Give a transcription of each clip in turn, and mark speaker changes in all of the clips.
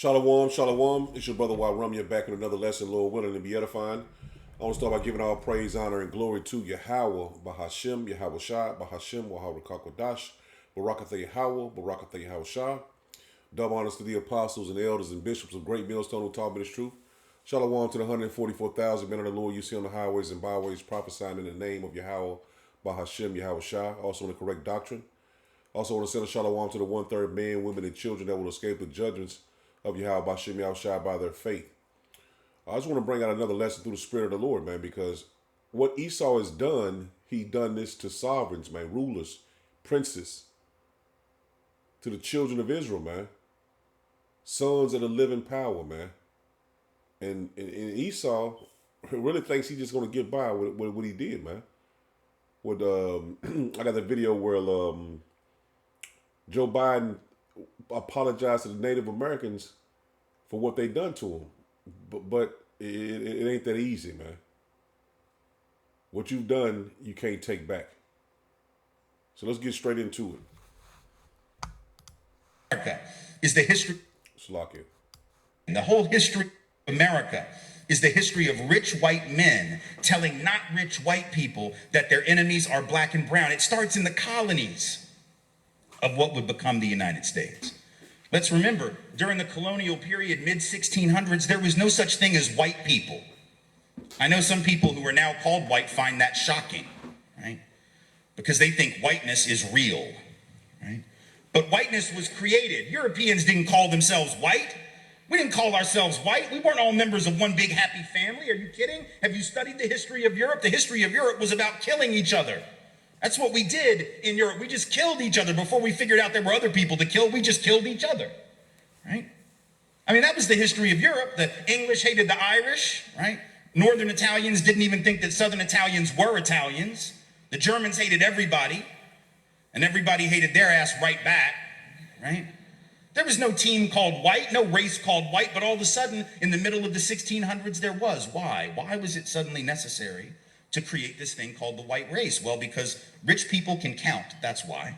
Speaker 1: Shalom, shalom. It's your brother Rum. Back in another lesson, Lord willing, to be edifying. I want to start by giving all praise, honor, and glory to Yahweh, Bahashem, Yahweh Shah, Bahashem, Wahawah Kakwadash, Barakatha Yahweh, Barakatha Yahweh Shah. Double honors to the apostles and elders and bishops of Great Millstone who taught me this truth. Shalom to the 144,000 men of the Lord you see on the highways and byways prophesying in the name of Yahweh, Bahashem, Yahweh Shah, also in the correct doctrine. Also want to send a shalom to the 1/3 men, women, and children that will escape the judgments of Yahweh, Bahashem, Yahweh Shah by their faith. I just want to bring out another lesson through the Spirit of the Lord, man, because what Esau has done, he done this to sovereigns, man, rulers, princes, to the children of Israel, man, sons of the living power, man. And Esau really thinks he's just going to get by with what he did, man. With I got the video where Joe Biden apologized to the Native Americans for what they done to him. But it ain't that easy, man. What you've done, you can't take back. So let's get straight into it.
Speaker 2: America is the history.
Speaker 1: Slakia.
Speaker 2: And the whole history of America is the history of rich white men telling not rich white people that their enemies are black and brown. It starts in the colonies of what would become the United States. Let's remember, during the colonial period, mid-1600s, there was no such thing as white people. I know some people who are now called white find that shocking, right? Because they think whiteness is real, right? But whiteness was created. Europeans didn't call themselves white. We didn't call ourselves white. We weren't all members of one big happy family. Are you kidding? Have you studied the history of Europe? The history of Europe was about killing each other. That's what we did in Europe. We just killed each other before we figured out there were other people to kill. We just killed each other, right? I mean, that was the history of Europe. The English hated the Irish, right? Northern Italians didn't even think that Southern Italians were Italians. The Germans hated everybody, and everybody hated their ass right back, right? There was no team called white, no race called white, but all of a sudden, in the middle of the 1600s, there was. Why? Why was it suddenly necessary to create this thing called the white race? Well, because rich people can count, that's why.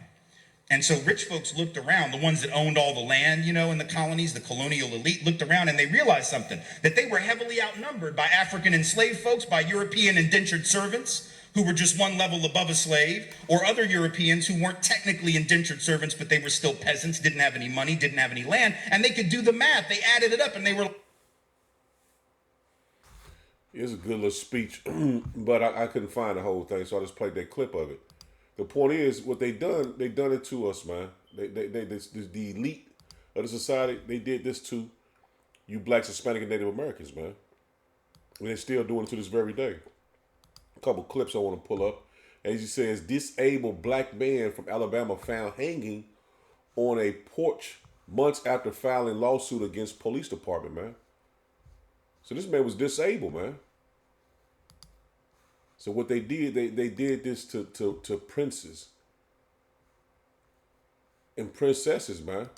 Speaker 2: And so rich folks looked around, the ones that owned all the land, in the colonies, the colonial elite looked around and they realized something, that they were heavily outnumbered by African enslaved folks, by European indentured servants who were just one level above a slave, or other Europeans who weren't technically indentured servants, but they were still peasants, didn't have any money, didn't have any land, and they could do the math. They added it up and they were...
Speaker 1: It's a good little speech, but I couldn't find the whole thing, so I just played that clip of it. The point is, what they done it to us, man. The elite of the society, they did this to you blacks, Hispanic, and Native Americans, man. And they're still doing it to this very day. A couple clips I want to pull up. As he says, disabled black man from Alabama found hanging on a porch months after filing lawsuit against police department, man. So this man was disabled, man. So what they did, they did this to princes and princesses, man.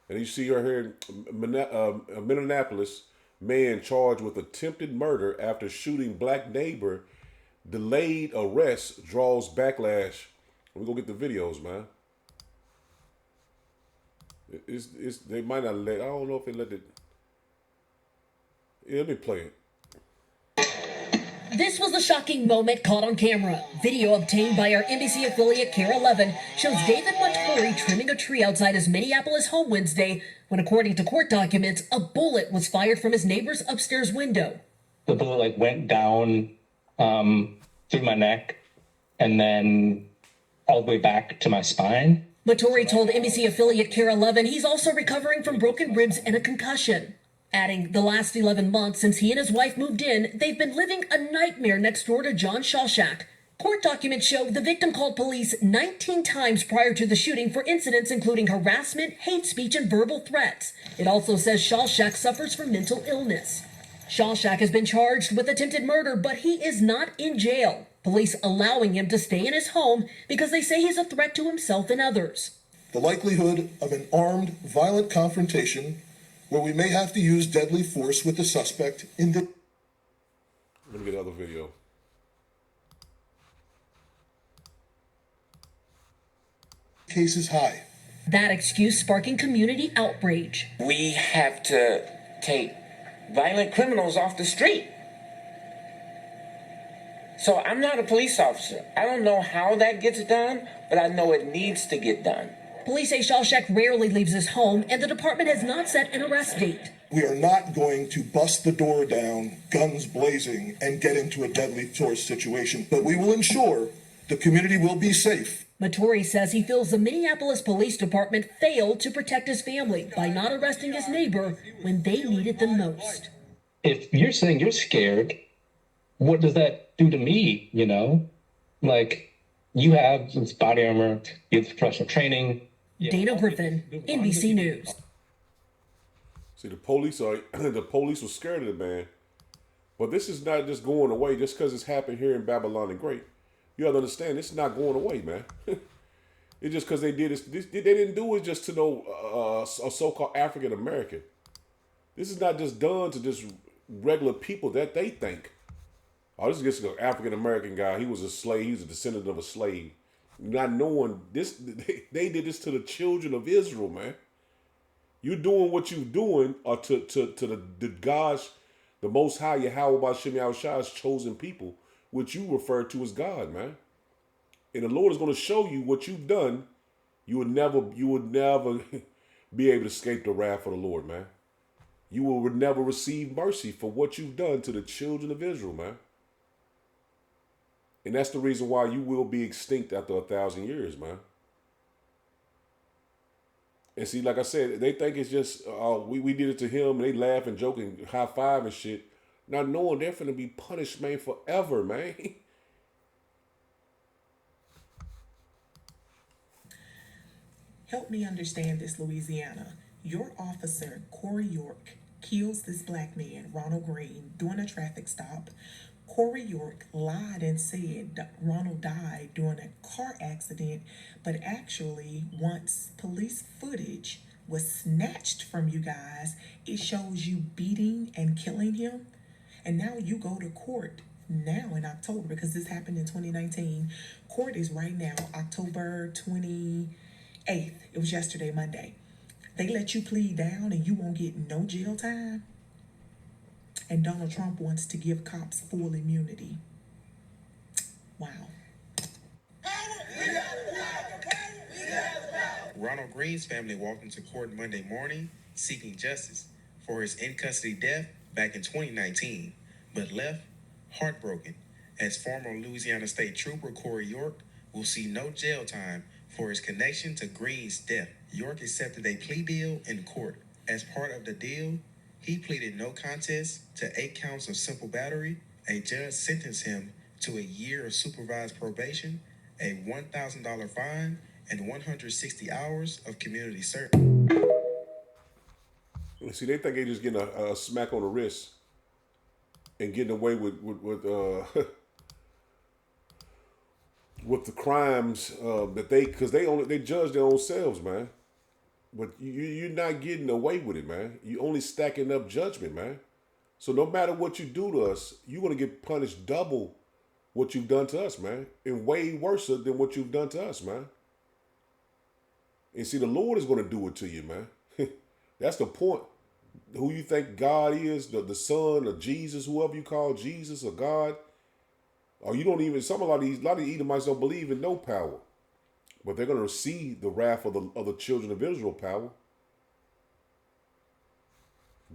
Speaker 1: And you see right here in Minneapolis, man charged with attempted murder after shooting black neighbor, delayed arrest draws backlash. We're gonna get the videos, man. They might not let. I don't know if they let it. Yeah, let me play it.
Speaker 3: This was a shocking moment caught on camera. Video obtained by our NBC affiliate KARE 11 shows David Montori trimming a tree outside his Minneapolis home Wednesday when, according to court documents, a bullet was fired from his neighbor's upstairs window.
Speaker 4: The bullet went down through my neck and then all the way back to my spine.
Speaker 3: Montori told NBC affiliate KARE 11 he's also recovering from broken ribs and a concussion. Adding, the last 11 months since he and his wife moved in, they've been living a nightmare next door to John Shawshak. Court documents show the victim called police 19 times prior to the shooting for incidents including harassment, hate speech, and verbal threats. It also says Shawshak suffers from mental illness. Shawshak has been charged with attempted murder, but he is not in jail. Police allowing him to stay in his home because they say he's a threat to himself and others.
Speaker 5: The likelihood of an armed, violent confrontation where we may have to use deadly force with the suspect in the...
Speaker 1: Let me get another video.
Speaker 5: Case is high.
Speaker 3: That excuse sparking community outrage.
Speaker 6: We have to take violent criminals off the street. So I'm not a police officer. I don't know how that gets done, but I know it needs to get done.
Speaker 3: Police say Shawshack rarely leaves his home, and the department has not set an arrest date.
Speaker 5: We are not going to bust the door down, guns blazing, and get into a deadly force situation, but we will ensure the community will be safe.
Speaker 3: Mattori says he feels the Minneapolis Police Department failed to protect his family by not arresting his neighbor when they needed them most.
Speaker 4: If you're saying you're scared, what does that do to me, you know? Like, you have this body armor, you have professional training.
Speaker 3: Dana Griffin, NBC News.
Speaker 1: See, the police were scared of the man. But this is not just going away just because it's happened here in Babylon the Great. You have to understand, it's not going away, man. It's just because they did this. They didn't do it just to know a so-called African American. This is not just done to just regular people that they think. Oh, this is just an African American guy. He was a slave. He was a descendant of a slave. Not knowing this, they did this to the children of Israel, man. You're doing what you're doing to the God's, the Most High, Yahweh Ba'Shem Yahushai's chosen people, which you refer to as God, man. And the Lord is going to show you what you've done. You would never be able to escape the wrath of the Lord, man. You will never receive mercy for what you've done to the children of Israel, man. And that's the reason why you will be extinct after 1,000 years, man. And see, like I said, they think it's just, we did it to him, and they laugh and joke and high five and shit. Not knowing they're finna be punished, man, forever, man.
Speaker 7: Help me understand this, Louisiana. Your officer, Corey York, kills this black man, Ronald Green, during a traffic stop. Corey York lied and said Ronald died during a car accident, but actually, once police footage was snatched from you guys, it shows you beating and killing him. And now you go to court now in October, because this happened in 2019. Court is right now, October 28th. It was yesterday, Monday. They let you plead down and you won't get no jail time. And Donald Trump wants to give cops full immunity. Wow.
Speaker 2: Ronald Green's family walked into court Monday morning seeking justice for his in-custody death back in 2019, but left heartbroken as former Louisiana State Trooper Corey York will see no jail time for his connection to Green's death. York accepted a plea deal in court. As part of the deal, he pleaded no contest to 8 counts of simple battery. A judge sentenced him to a year of supervised probation, a $1,000 fine, and 160 hours of community service.
Speaker 1: See, they think they just getting a smack on the wrist and getting away with with the crimes that because they judge their own selves, man. But you're not getting away with it, man. You're only stacking up judgment, man. So no matter what you do to us, you're going to get punished double what you've done to us, man. And way worse than what you've done to us, man. And see, the Lord is going to do it to you, man. That's the point. Who you think God is, the Son or Jesus, whoever you call Jesus or God. Or you don't even, a lot of these Edomites don't believe in no power. But they're going to receive the wrath of the children of Israel power.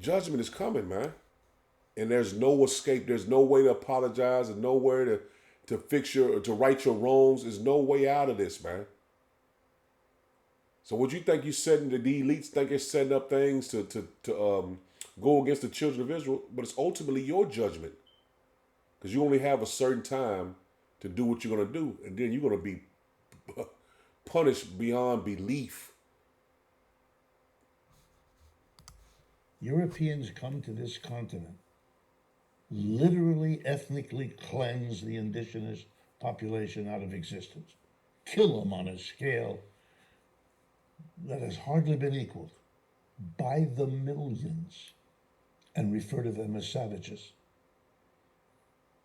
Speaker 1: Judgment is coming, man. And there's no escape. There's no way to apologize. There's nowhere to fix to right your wrongs. There's no way out of this, man. So what you think you're setting, the elites think they're setting up things to go against the children of Israel, but it's ultimately your judgment. Because you only have a certain time to do what you're going to do. And then you're going to be punished beyond belief.
Speaker 8: Europeans come to this continent, literally ethnically cleanse the indigenous population out of existence, kill them on a scale that has hardly been equaled by the millions, and refer to them as savages.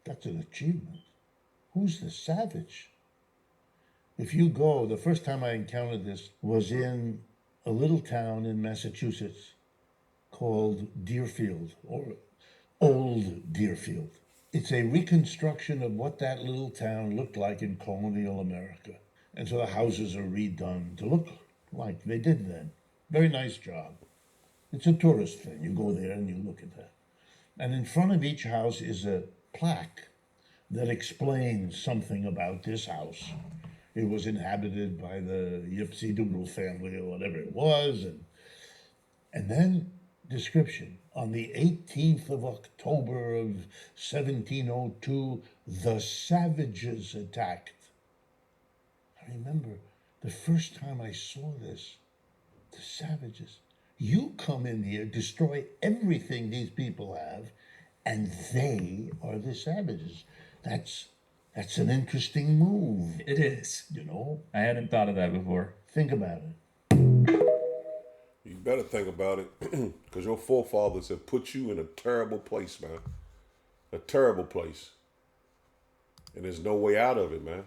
Speaker 8: That's an achievement. Who's the savage? If you go, the first time I encountered this was in a little town in Massachusetts called Deerfield, or Old Deerfield. It's a reconstruction of what that little town looked like in colonial America. And so the houses are redone to look like they did then. Very nice job. It's a tourist thing. You go there and you look at that. And in front of each house is a plaque that explains something about this house. It was inhabited by the Yipsy Doodle family or whatever it was. And then description. On the 18th of October of 1702, the savages attacked. I remember the first time I saw this, the savages. You come in here, destroy everything these people have, and they are the savages. That's an interesting move.
Speaker 9: It is.
Speaker 8: You know?
Speaker 9: I hadn't thought of that before.
Speaker 8: Think about it.
Speaker 1: You better think about it, because your forefathers have put you in a terrible place, man. A terrible place. And there's no way out of it, man.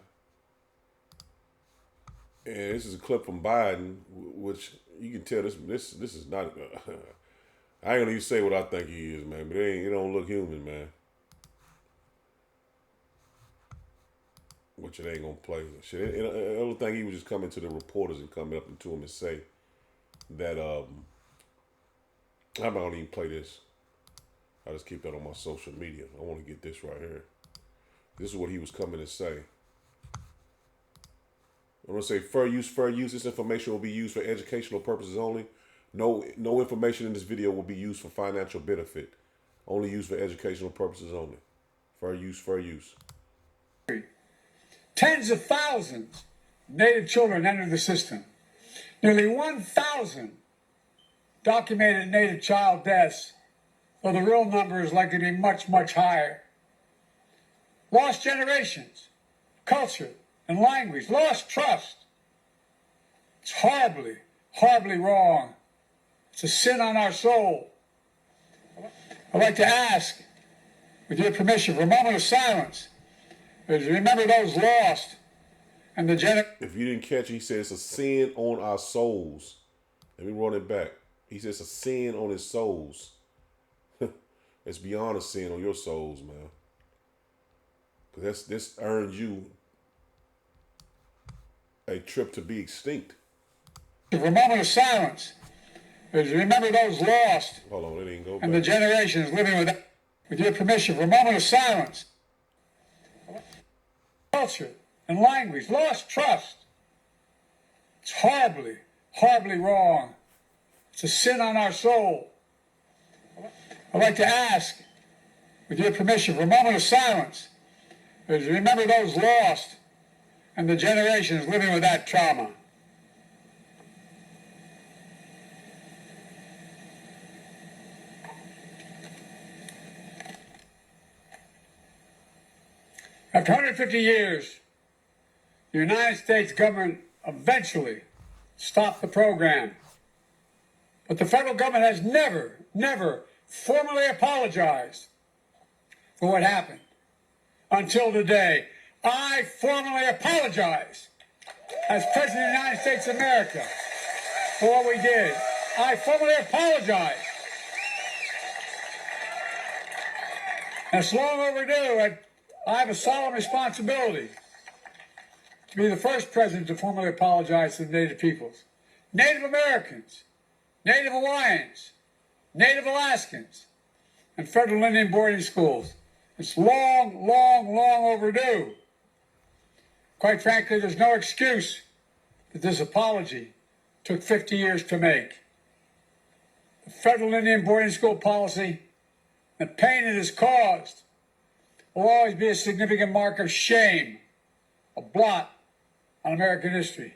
Speaker 1: And this is a clip from Biden, which you can tell this is not. I ain't gonna even say what I think he is, man. But it don't look human, man. Which it ain't gonna play. Shit. The other thing, he was just coming to the reporters and coming up to him and say that I'm not gonna even play this. I just keep that on my social media. I want to get this right here. This is what he was coming to say. I'm gonna say fair use, fair use. This information will be used for educational purposes only. No information in this video will be used for financial benefit. Only used for educational purposes only. Fair use, fair use.
Speaker 10: Tens of thousands of Native children entered the system. Nearly 1,000 documented Native child deaths, though the real number is likely to be much, much higher. Lost generations, culture, and language, lost trust. It's horribly, horribly wrong. It's a sin on our soul. I'd like to ask, with your permission, for a moment of silence, as we remember those lost and the
Speaker 1: If you didn't catch it, he said it's a sin on our souls. Let me run it back. He says it's a sin on his souls. It's beyond a sin on your souls, man. Because this earned you a trip to be extinct.
Speaker 10: For a moment of silence, as we remember those lost
Speaker 1: Hold on, it ain't go back.
Speaker 10: and the generations living with your permission, for a moment of silence. Culture and language, lost trust. It's horribly, horribly wrong. It's a sin on our soul. I'd like to ask, with your permission, for a moment of silence, as we remember those lost and the generations living with that trauma. After 150 years, the United States government eventually stopped the program. But the federal government has never formally apologized for what happened until today. I formally apologize as President of the United States of America for what we did. I formally apologize. It's long overdue. I have a solemn responsibility to be the first president to formally apologize to the Native peoples, Native Americans, Native Hawaiians, Native Alaskans, and federal Indian boarding schools. It's long overdue. Quite frankly, there's no excuse that this apology took 50 years to make. The federal Indian boarding school policy, the pain it has caused, will always be a significant mark of shame, a blot on American history.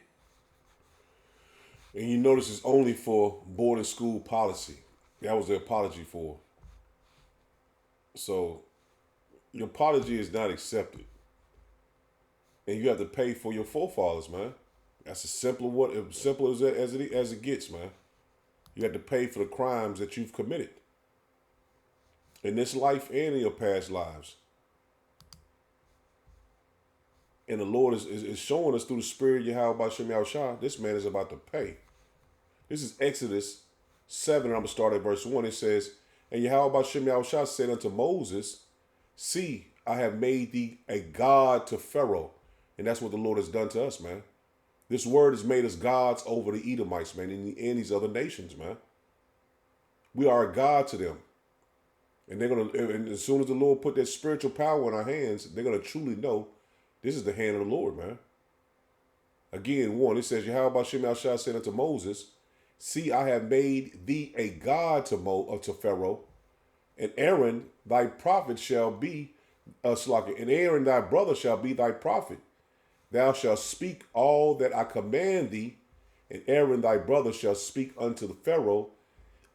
Speaker 1: And you notice it's only for boarding school policy. That was the apology for. So your apology is not accepted. And you have to pay for your forefathers, man. That's as simple as it gets, man. You have to pay for the crimes that you've committed in this life and in your past lives. And the Lord is showing us through the Spirit, Yahweh Bashem Yahushua, this man is about to pay. This is Exodus 7, I'm going to start at verse 1. It says, and Yahweh Bashem Yahushua said unto Moses, see, I have made thee a god to Pharaoh. And that's what the Lord has done to us, man. This word has made us gods over the Edomites, man, and these other nations, man. We are a god to them. And they're going to, and as soon as the Lord put that spiritual power in our hands, they're going to truly know this is the hand of the Lord, man. Again, 1, it says, Yahweh Bashem Yahushua said unto Moses, see, I have made thee a god to Pharaoh, and Aaron thy prophet shall be and Aaron thy brother shall be thy prophet. Thou shalt speak all that I command thee, and Aaron thy brother shall speak unto the Pharaoh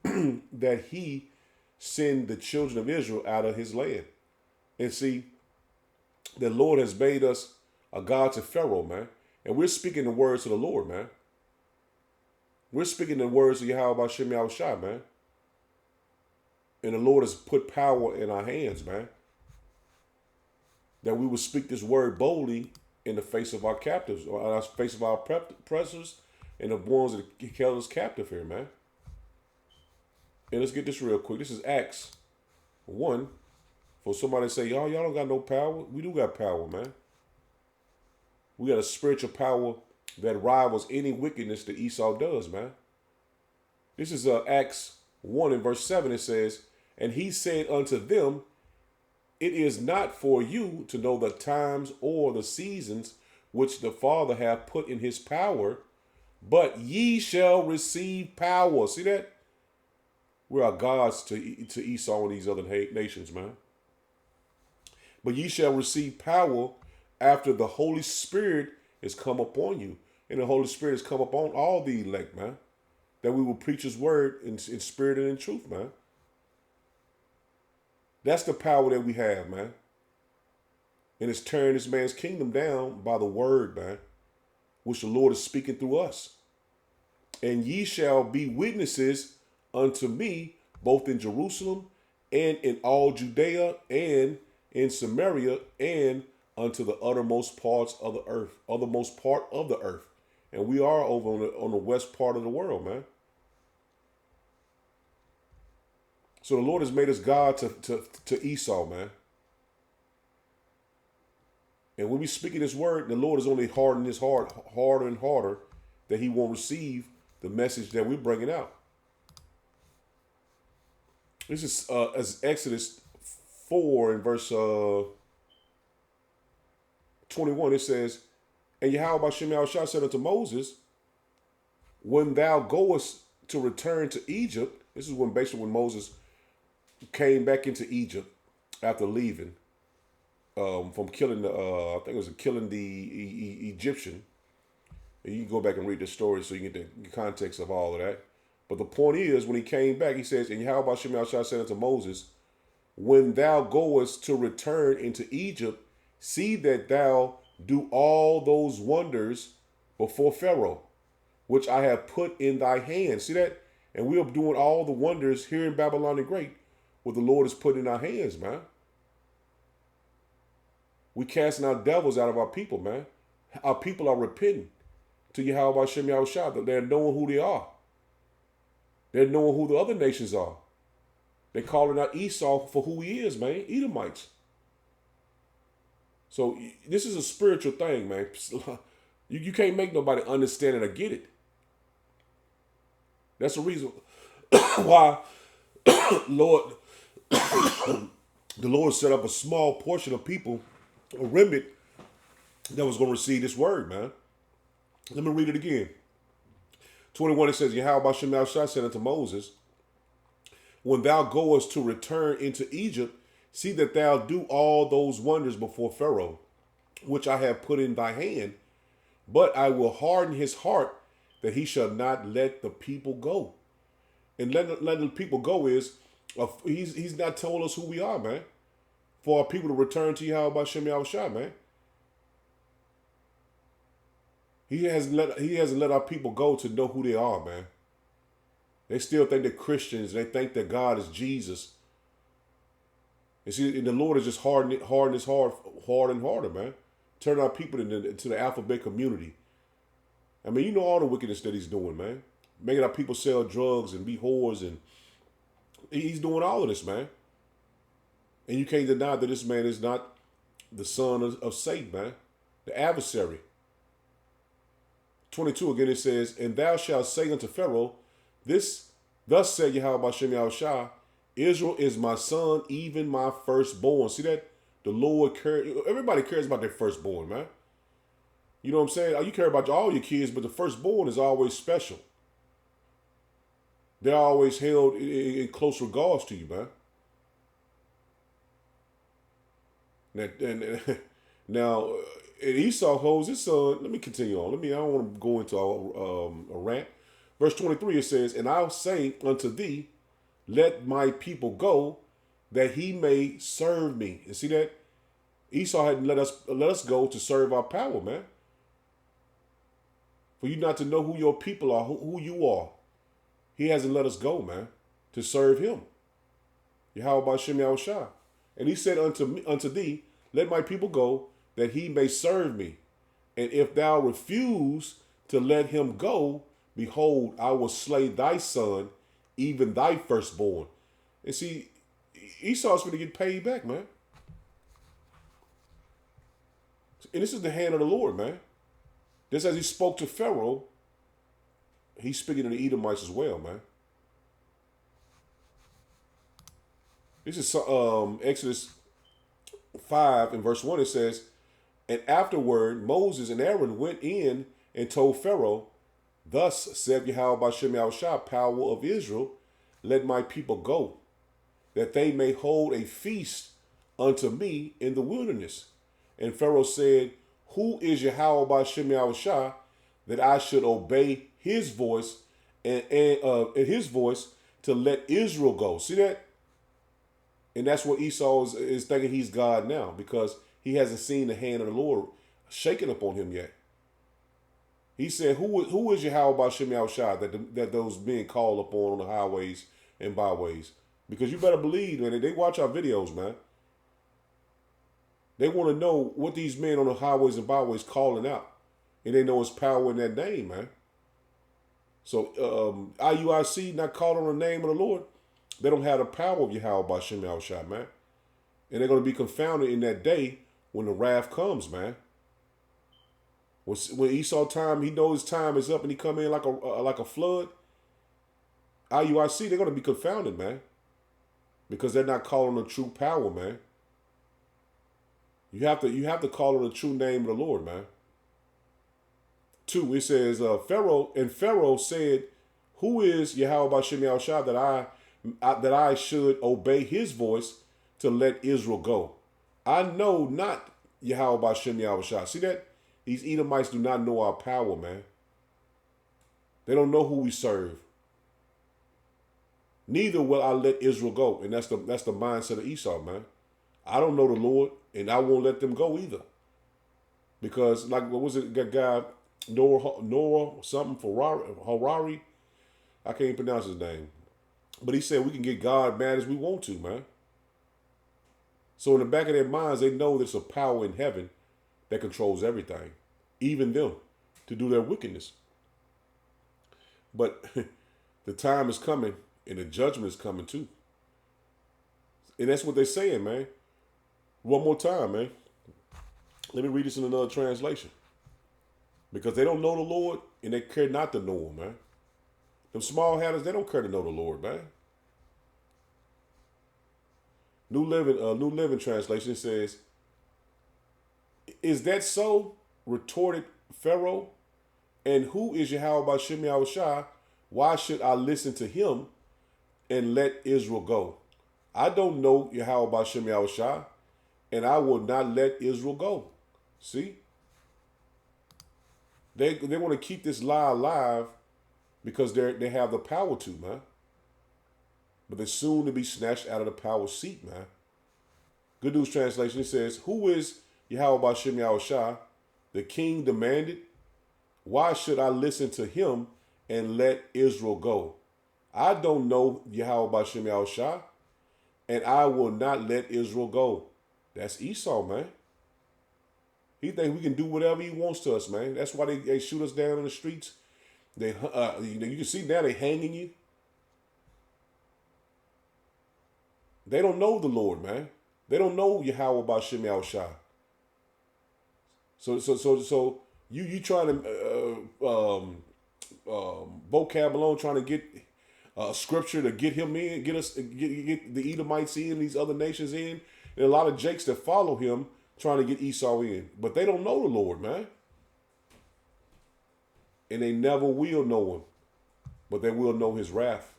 Speaker 1: that he send the children of Israel out of his land. And see, the Lord has made us a god to Pharaoh, man. And we're speaking the words of the Lord, man. We're speaking the words of Yahweh Bashem Yahushua, man. And the Lord has put power in our hands, man. That we would speak this word boldly in the face of our captives, or in the face of our oppressors, and the ones that held us captive here, man. And let's get this real quick. This is Acts 1. For somebody to say, y'all don't got no power. We do got power, man. We got a spiritual power that rivals any wickedness that Esau does, man. This is Acts 1 and verse 7. It says, and he said unto them, it is not for you to know the times or the seasons which the Father hath put in his power, but ye shall receive power. See that? We are gods to Esau and these other nations, man. But ye shall receive power after the Holy Spirit is come upon you. And the Holy Spirit has come upon all the elect, man. That we will preach his word in spirit and in truth, man. That's the power that we have, man. And it's tearing this man's kingdom down by the word, man, which the Lord is speaking through us. And ye shall be witnesses unto me, both in Jerusalem and in all Judea and in Samaria and unto the uttermost parts of the earth, othermost part of the earth. And we are over on the west part of the world, man. So the Lord has made us God to Esau, man. And when we speak in his word, the Lord is only hardening his heart harder and harder that he won't receive the message that we're bringing out. This is as Exodus 4 and verse 21. It says, and Yahweh Bashem Yahushua said unto Moses, when thou goest to return to Egypt, this is when Moses came back into Egypt after leaving from killing I think it was killing the Egyptian. And you can go back and read the story so you get the context of all of that. But the point is, when he came back, he says, and Yahweh Bashem Yahushua said unto Moses, when thou goest to return into Egypt, see that thou do all those wonders before Pharaoh, which I have put in thy hand. See that? And we are doing all the wonders here in Babylon the Great, what the Lord has put in our hands, man. We casting out devils out of our people, man. Our people are repenting to Yahweh Bashem Yahushua, that they're knowing who they are. They're knowing who the other nations are. They're calling out Esau for who he is, man. Edomites. So this is a spiritual thing, man. You can't make nobody understand it or get it. That's the reason why Lord, the Lord set up a small portion of people, a remnant, that was going to receive this word, man. Let me read it again. 21, it says, Yahweh Bashem Yahushua said unto Moses, when thou goest to return into Egypt, see that thou do all those wonders before Pharaoh, which I have put in thy hand, but I will harden his heart that he shall not let the people go. And letting the people go is, he's not telling us who we are, man. For our people to return to Yahweh Bashem Yahushua, man. He hasn't let our people go to know who they are, man. They still think they're Christians. They think that God is Jesus. And see, and the Lord is just hardening his heart harder and harder, man. turning our people into the alphabet community. I mean, you know all the wickedness that he's doing, man. Making our people sell drugs and be whores, and he's doing all of this, man. And you can't deny that this man is not the son of Satan, man, the adversary. 22 again, it says, and thou shalt say unto Pharaoh, thus said Yahweh Bashem Yahushua, Israel is my son, even my firstborn. See that? The Lord cares. Everybody cares about their firstborn, man. You know what I'm saying? You care about all your kids, but the firstborn is always special. They're always held in close regards to you, man. Now, Esau holds his son. Let me continue on. I don't want to go into a rant. Verse 23, it says, and I'll say unto thee, let my people go, that he may serve me. And see that? Esau had let us go to serve our power, man. For you not to know who your people are, who you are. He hasn't let us go, man, to serve him. Yahweh Bashem Yahushua. And he said unto thee, let my people go, that he may serve me. And if thou refuse to let him go, behold, I will slay thy son, even thy firstborn. And see, Esau's going to get paid back, man. And this is the hand of the Lord, man. Just as he spoke to Pharaoh, he's speaking to the Edomites as well, man. This is Exodus 5 and verse 1. It says, and afterward Moses and Aaron went in and told Pharaoh, thus said Yahweh Bashem Yahushua, power of Israel, let my people go, that they may hold a feast unto me in the wilderness. And Pharaoh said, who is Yahweh Bashem Yahushua, that I should obey his voice and his voice to let Israel go? See that? And that's what Esau is thinking he's God now, because he hasn't seen the hand of the Lord shaking upon him yet. He said, who is Yahweh Bashem Yahushua that those being called upon on the highways and byways? Because you better believe, man, they watch our videos, man. They want to know what these men on the highways and byways calling out. And they know it's power in that name, man. So IUIC not calling on the name of the Lord, they don't have the power of Yahweh Bashem Yahushua, man. And they're going to be confounded in that day when the wrath comes, man. When Esau time, he knows his time is up and he come in like a flood. IUIC, they're going to be confounded, man. Because they're not calling the true power, man. You have to call on the true name of the Lord, man. 2, it says, Pharaoh said, who is Yahweh Bashem Yahushua that I should obey his voice to let Israel go? I know not Yahweh Bashem Yahushua. See that? These Edomites do not know our power, man. They don't know who we serve. Neither will I let Israel go. And that's the mindset of Esau, man. I don't know the Lord, and I won't let them go either. Because, like, what was it, that guy, Noah something, Harari? I can't even pronounce his name. But he said we can get God mad as we want to, man. So in the back of their minds, they know there's a power in heaven that controls everything, even them, to do their wickedness. But the time is coming, and the judgment is coming too. And that's what they're saying, man. One more time, man. Let me read this in another translation. Because they don't know the Lord, and they care not to know him, man. Them small hatters, they don't care to know the Lord, man. New Living Translation says, is that so? Retorted Pharaoh. And who is Yahweh Bashem Yahushua? Why should I listen to him and let Israel go? I don't know Yahweh Bashem Yahushua, and I will not let Israel go. See? They want to keep this lie alive because they have the power to, man. But they're soon to be snatched out of the power seat, man. Good News Translation, it says, who is Yahweh Bashem Yahushua? The king demanded, why should I listen to him and let Israel go? I don't know Yahweh Bashem Yahushua, and I will not let Israel go. That's Esau, man. He think we can do whatever he wants to us, man. That's why they shoot us down in the streets. You can see now they hanging you. They don't know the Lord, man. They don't know Yahweh Ba'Shem Yahushua. So you trying to vocab alone, trying to get scripture to get him in, get the Edomites in, these other nations in, and a lot of jakes that follow him trying to get Esau in, but they don't know the Lord, man, and they never will know him, but they will know his wrath.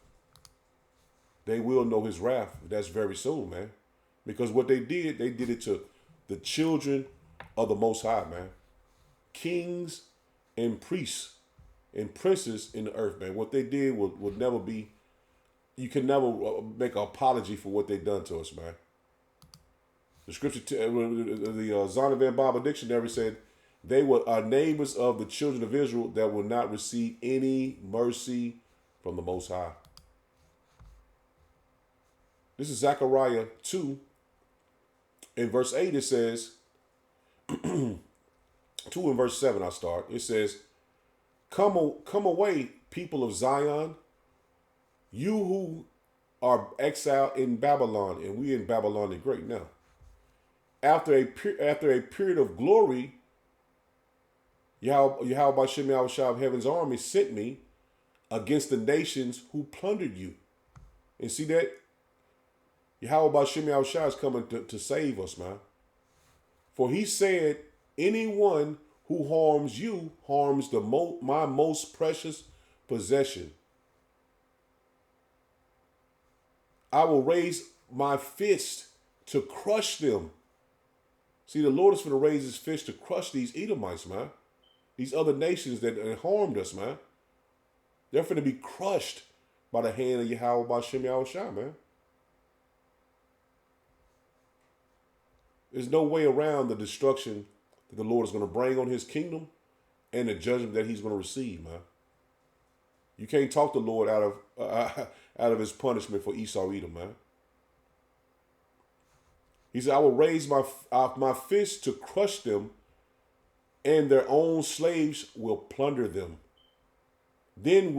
Speaker 1: They will know his wrath. That's very soon, man, because what they did it to the children of the Most High, man, kings and priests and princes in the earth, man. What they did would never be. You can never make an apology for what they done to us, man. The scripture, the Zondervan Bible Dictionary said, they were neighbors of the children of Israel that will not receive any mercy from the Most High. This is Zechariah 2. In verse 8 it says, 2 in verse 7 I start. It says, Come away, people of Zion, you who are exiled in Babylon, and we in Babylon the Great now. After a period of glory, Yahweh Ba'Shem Yahushua of heaven's army sent me against the nations who plundered you. And see that? Yahweh Ba'Shem Yahushua is coming to save us, man. For he said, anyone who harms you harms my most precious possession. I will raise my fist to crush them. See, the Lord is going to raise his fist to crush these Edomites, man. These other nations that harmed us, man. They're going to be crushed by the hand of Yahweh Ba'Shem Yahushua, man. There's no way around the destruction that the Lord is going to bring on his kingdom and the judgment that he's going to receive, man. You can't talk the Lord out of his punishment for Esau Edom, man. He said, I will raise my fist to crush them, and their own slaves will plunder them. Then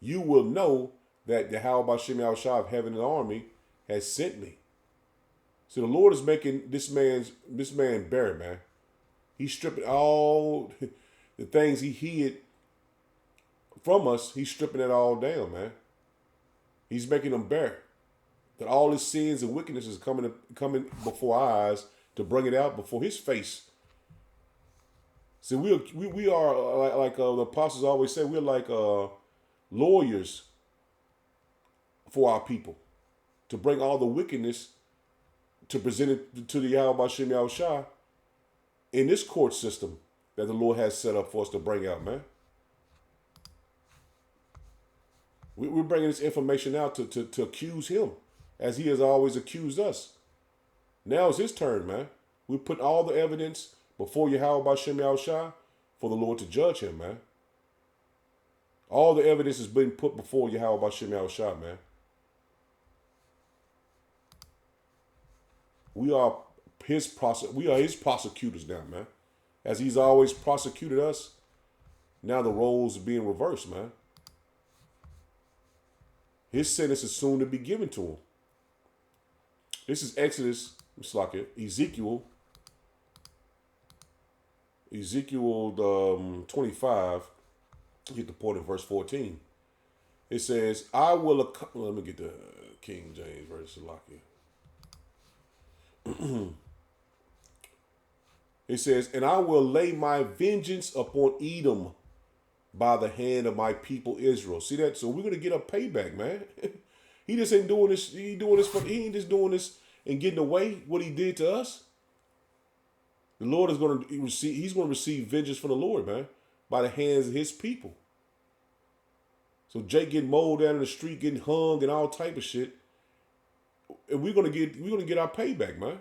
Speaker 1: you will know that the Yahweh Ba'Shem Yahushua of heaven and army has sent me. So the Lord is making this man bare, man. He's stripping all the things he hid from us. He's stripping it all down, man. He's making them bare. That all his sins and wickedness is coming before our eyes to bring it out before his face. See, we are like the apostles always say, we're like lawyers for our people to bring all the wickedness to present it to the Yahweh Ba'Shem Yahushua in this court system that the Lord has set up for us to bring out, man. We're bringing this information out to accuse him as he has always accused us. Now it's his turn, man. We put all the evidence before Yahweh Ba'Shem Yahushua for the Lord to judge him, man. All the evidence has been put before Yahweh Ba'Shem Yahushua, man. We are his prosecutors now, man. As he's always prosecuted us, now the roles are being reversed, man. His sentence is soon to be given to him. This is Exodus, it's like Ezekiel 25. Get the point in verse 14. It says, let me get the King James version, like it. It says, and I will lay my vengeance upon Edom by the hand of my people Israel. See that? So we're gonna get a payback, man. He just ain't doing this. He ain't just doing this and getting away what he did to us. The Lord is gonna receive. He's gonna receive vengeance from the Lord, man, by the hands of his people. So Jake getting mowed down in the street, getting hung, and all type of shit. And we're gonna get our payback, man.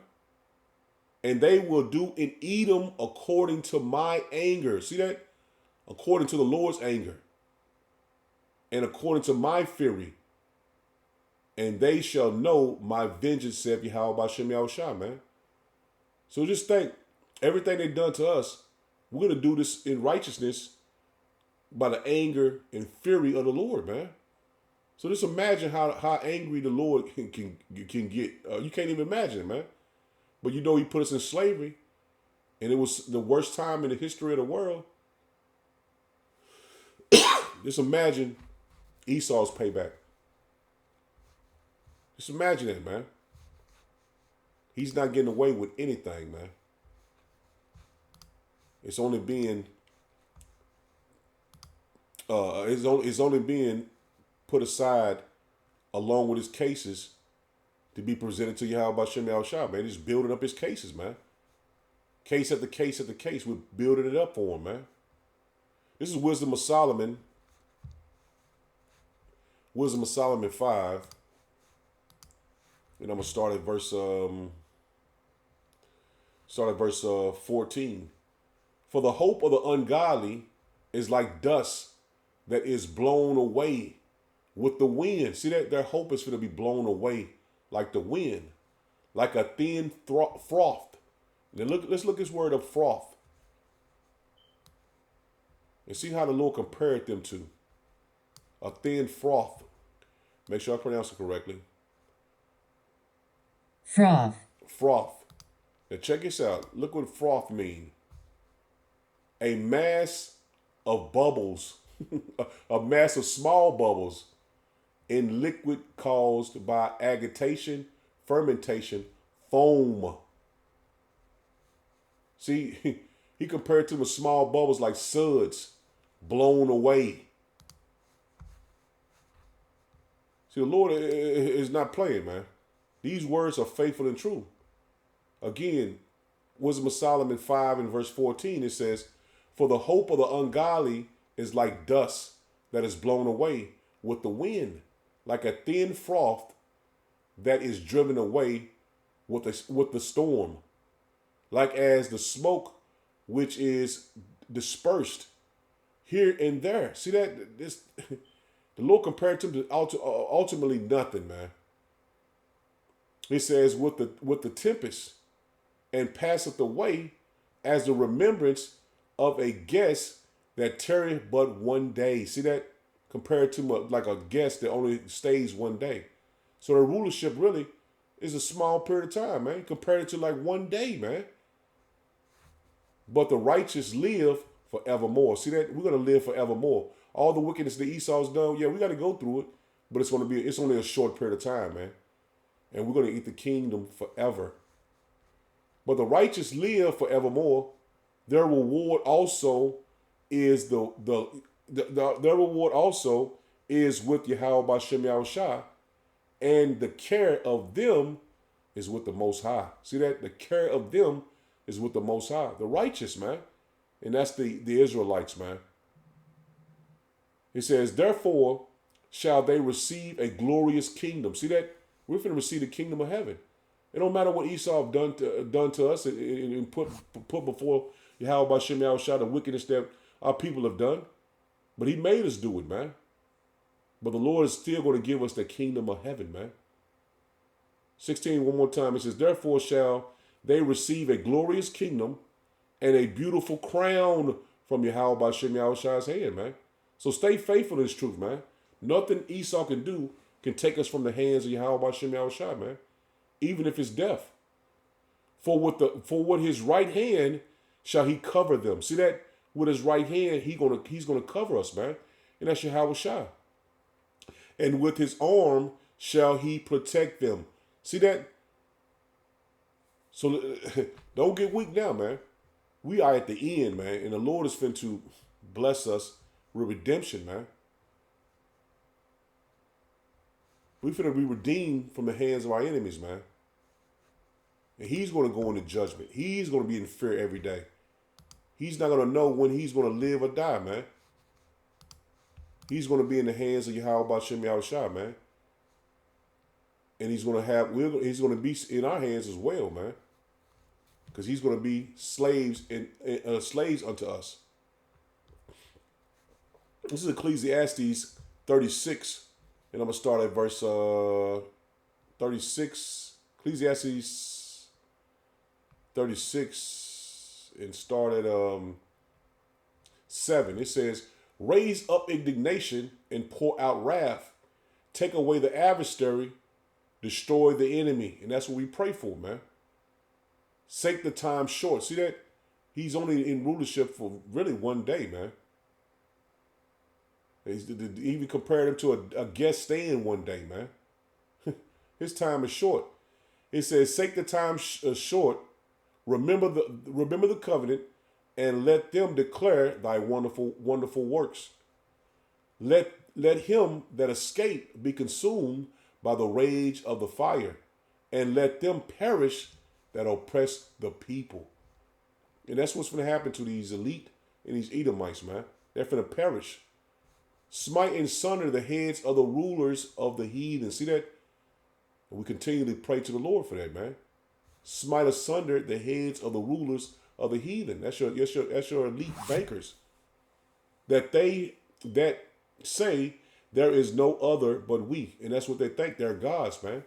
Speaker 1: And they will do in Edom according to my anger. See that? According to the Lord's anger. And according to my fury. And they shall know my vengeance, saith Yahweh Ba'Shem Yahushua, man. So just think, Everything they've done to us, we're going to do this in righteousness by the anger and fury of the Lord, man. So just imagine how angry the Lord can get. You can't even imagine it, man. But you know he put us in slavery, and it was the worst time in the history of the world. Just imagine Esau's payback. Just imagine it, man. He's not getting away with anything, man. It's only being it's only being put aside along with his cases to be presented to Yahweh Shem Yahushua, man. He's building up his cases, man. Case after case after case. We're building it up for him, man. This is Wisdom of Solomon. Wisdom of Solomon 5. And I'm going to start at verse 14. For the hope of the ungodly is like dust that is blown away with the wind. See that their hope is going to be blown away like the wind, like a thin froth. Now let's look this word up, froth, and see how the Lord compared them to a thin froth. Make sure I pronounce it correctly.
Speaker 9: Froth.
Speaker 1: Froth. Now check this out. Look what froth means. A mass of bubbles, a mass of small bubbles in liquid caused by agitation, fermentation, foam. See, he compared to them with small bubbles like suds blown away. See, the Lord is not playing, man. These words are faithful and true. Again, Wisdom of Solomon 5 and verse 14, it says, for the hope of the ungodly is like dust that is blown away with the wind, like a thin froth that is driven away with the storm, like as the smoke which is dispersed here and there. See that? The Lord compared to ultimately nothing, man. He says, with the tempest, and passeth away as the remembrance of a guest that tarrieth but one day. See that? Compared to like a guest that only stays one day. So the rulership really is a small period of time, man. Compared to like one day, man. But the righteous live forevermore. See that? We're going to live forevermore. All the wickedness that Esau's done, yeah, we got to go through it. But it's only a short period of time, man. And we're going to eat the kingdom forever. But the righteous live forevermore. Their reward also is their reward also is with Yahweh Bashem Yahushua, and the care of them is with the Most High. See that? The care of them is with the Most High, the righteous, man, and that's the Israelites, man. It says, therefore shall they receive a glorious kingdom. See that? We're going to receive the kingdom of heaven. It don't matter what Esau have done to us and put before Yahweh Bashem Yahushua the wickedness that our people have done. But he made us do it, man. But the Lord is still going to give us the kingdom of heaven, man. 16, one more time. It says, therefore shall they receive a glorious kingdom and a beautiful crown from Yahweh Bashem Yahushua's hand, man. So stay faithful to this truth, man. Nothing Esau can do can take us from the hands of Yahweh Bashem Yahushua, man. Even if it's death. For with his right hand shall he cover them. See that? With his right hand, he's gonna cover us, man. And that's Yahweh Shai. And with his arm shall he protect them. See that? So don't get weak now, man. We are at the end, man. And the Lord is finna to bless us with redemption, man. We're finna be redeemed from the hands of our enemies, man. And he's going to go into judgment. He's going to be in fear every day. He's not going to know when he's going to live or die, man. He's going to be in the hands of Yahweh Bashem Yahushua, man. And he's going to be in our hands as well, man. Because he's going to be slaves slaves unto us. This is Ecclesiastes 36. And I'm going to start at verse 36. Ecclesiastes 36. and start at 7. It says, raise up indignation and pour out wrath. Take away the adversary, destroy the enemy. And that's what we pray for, man. Sake the time short. See that? He's only in rulership for really one day, man. He even compared him to a guest staying one day, man. His time is short. It says, sake the time short, remember the covenant, and let them declare thy wonderful, wonderful works. Let him that escape be consumed by the rage of the fire, and let them perish that oppress the people. And that's what's going to happen to these elite and these Edomites, man. They're going to perish. Smite and sunder the heads of the rulers of the heathen. See that? And we continually pray to the Lord for that, man. Smite asunder the heads of the rulers of the heathen. That's your elite bankers. That say there is no other but we. And that's what they think. They're gods, man.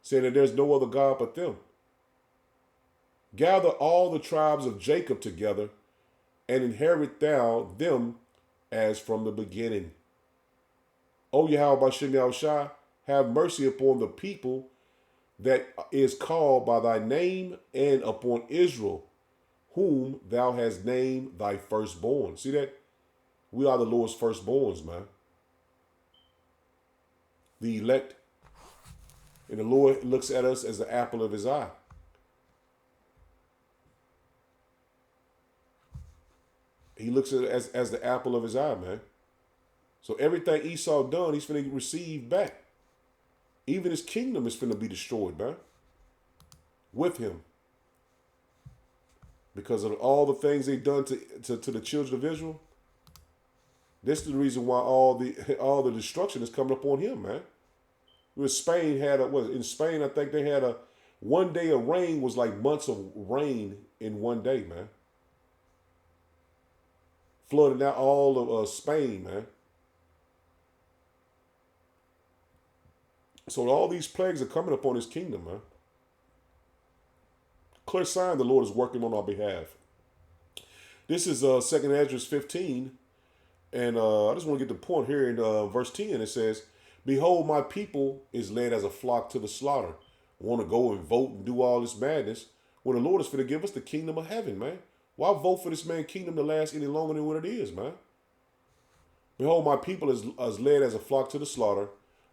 Speaker 1: Saying that there's no other God but them. Gather all the tribes of Jacob together, and inherit thou them as from the beginning. O Yahweh Bashem Yahushua, have mercy upon the people that is called by thy name, and upon Israel, whom thou hast named thy firstborn. See that? We are the Lord's firstborns, man. The elect. And the Lord looks at us as the apple of his eye. He looks at it as the apple of his eye, man. So everything Esau done, he's finna receive back. Even his kingdom is finna be destroyed, man. With him. Because of all the things they done to the children of Israel. This is the reason why all the destruction is coming upon him, man. Spain had in Spain, I think they had one day of rain was like months of rain in one day, man. Flooded out all of Spain, man. So all these plagues are coming upon his kingdom, man. Clear sign the Lord is working on our behalf. This is 2 Ezra 15. And I just want to get the point here in verse 10. It says, behold, my people is led as a flock to the slaughter. Want to go and vote and do all this madness when the Lord is going to give us the kingdom of heaven, man. Why vote for this man's kingdom to last any longer than what it is, man? Behold, my people is led as a flock to the slaughter.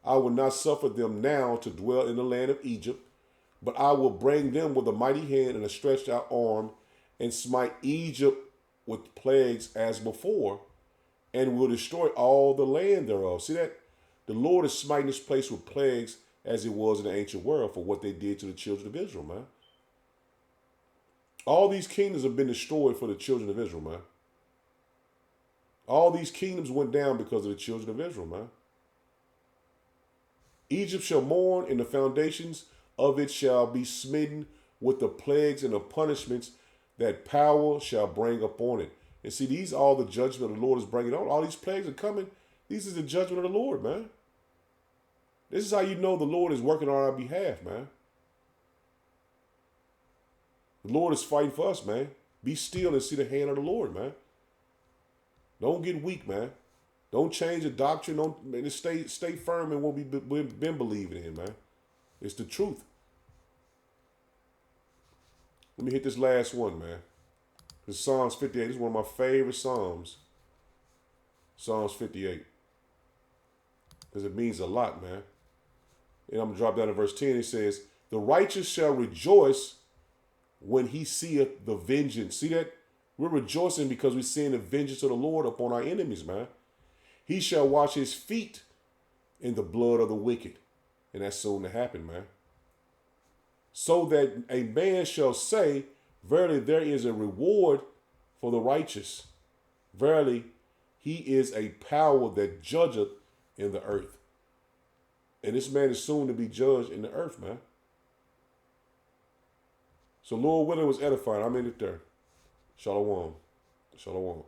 Speaker 1: I will not suffer them now to dwell in the land of Egypt, but I will bring them with a mighty hand and a stretched out arm, and smite Egypt with plagues as before, and will destroy all the land thereof. See that? The Lord is smiting this place with plagues as it was in the ancient world for what they did to the children of Israel, man. All these kingdoms have been destroyed for the children of Israel, man. All these kingdoms went down because of the children of Israel, man. Egypt shall mourn, and the foundations of it shall be smitten with the plagues and the punishments that power shall bring upon it. And see, these are all the judgment the Lord is bringing on. All these plagues are coming. These is the judgment of the Lord, man. This is how you know the Lord is working on our behalf, man. The Lord is fighting for us, man. Be still and see the hand of the Lord, man. Don't get weak, man. Don't change the doctrine. Don't stay firm in what we've been believing in, man. It's the truth. Let me hit this last one, man. This is Psalms 58. This is one of my favorite Psalms. Psalms 58. Because it means a lot, man. And I'm going to drop down to verse 10. It says, the righteous shall rejoice when he seeth the vengeance. See that? We're rejoicing because we're seeing the vengeance of the Lord upon our enemies, man. He shall wash his feet in the blood of the wicked. And that's soon to happen, man. So that a man shall say, verily, there is a reward for the righteous. Verily, he is a power that judgeth in the earth. And this man is soon to be judged in the earth, man. So Lord willing was edifying. I'm in it there. Shalom. Shalom.